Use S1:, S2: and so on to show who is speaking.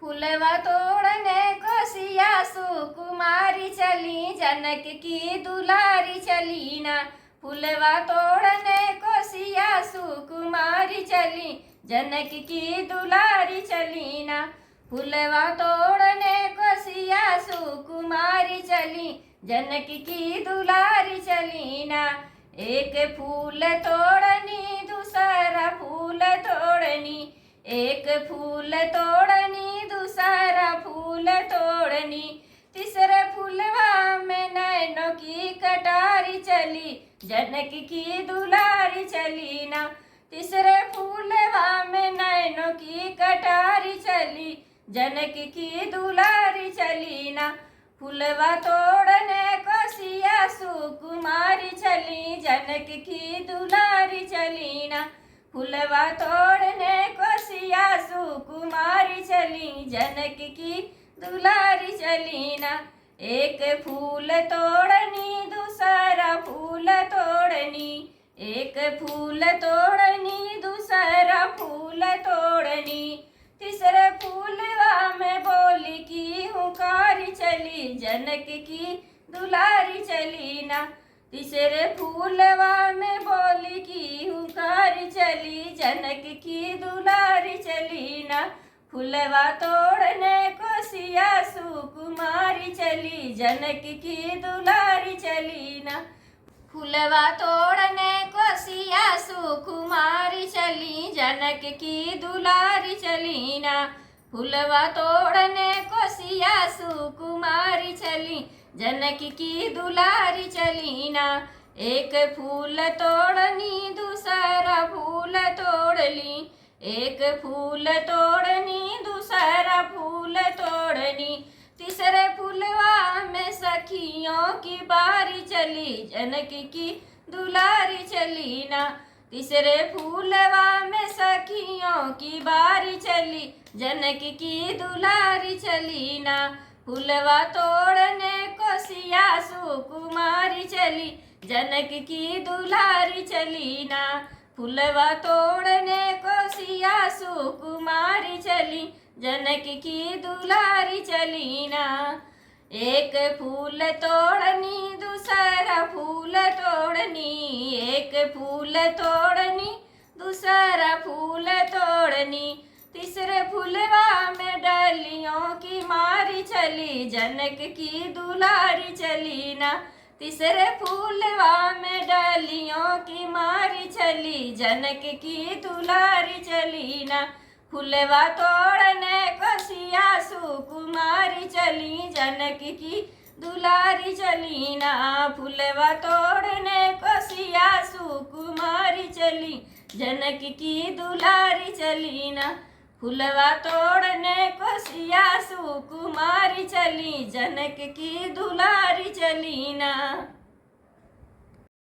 S1: फुलवा तोड़ने कोसिया सुकुमारी चली, जनक की दुलारी चली ना। फुलवा तोड़ने कोसिया सुकुमारी चली, जनक की दुलारी चली ना। फुलवा तोड़ने कोसिया सुकुमारी चली, जनक की दुलारी चली ना। एक फूल तोड़नी दूसरा फूल तोड़नी, एक फूल तोड़नी दूसरा फूल तोड़नी। तीसरे फूलवा में नैनों की कटारी चली, जनक की दुलारी चली ना। तीसरे फूलवा में नैनों की कटारी चली, जनक की दुलारी चली ना। फूलवा तोड़ने कोसिया सुकुमारी चली, जनक की दुलारी चली ना। फुलवा तोड़ने कोसिया सुकुमारी चली, जनक की दुलारी चली ना। एक फूल तोड़नी दूसरा फूल तोड़नी, एक फूल तोड़नी दूसरा फूल तोड़नी। तीसरे फूलवा में बोली की हुंकारी चली, जनक की दुलारी चली ना। तीसरे फूलवा में बोली की हुंकारी चली, जनक की दुलारी चली ना। फुलवा तोड़ने कोसिया सुकुमारी चली, जनक की दुलारी चली ना। फुलवा तोड़ने कोसिया सुकुमारी चली, जनक की दुलारी चली ना। फुलवा तोड़ने कोसिया सुकुमारी चली, जनक की दुलारी चली ना। एक फूल तोड़नी दूसरा फूल तोड़ली, एक फूल तोड़नी दूसरा फूल तोड़नी। तीसरे फूलवा में सखियों की बारी चली, जनक की दुलारी चली ना। तीसरे फूलवा में सखियों की बारी चली, जनक की दुलारी चली ना। फुलवा तोड़ने कोसिया सुकुमारी चली, जनक की दुलारी चली ना। फुलवा तोड़ने कोसिया सुकुमारी चली, जनक की दुलारी चली ना। एक फूल तोड़नी दूसरा फूल तोड़नी, एक फूल तोड़नी दूसरा फूल तोड़नी। तीसरे फूलवा में डलियों की मारी चली, जनक की दुलारी चली ना। तीसरे फूलवा में डलियों की मारी चली, जनक की दुलारी चली ना। फुलवा तोड़ने कोसिया सुकुमारी चली, जनक की दुलारी चली ना। फुलवा तोड़ने कोसिया सुकुमारी चली, जनक की दुलारी चली ना। फुलवा तोड़ने कोसिया सुकुमारी चली, जनक की दुलारी चली ना।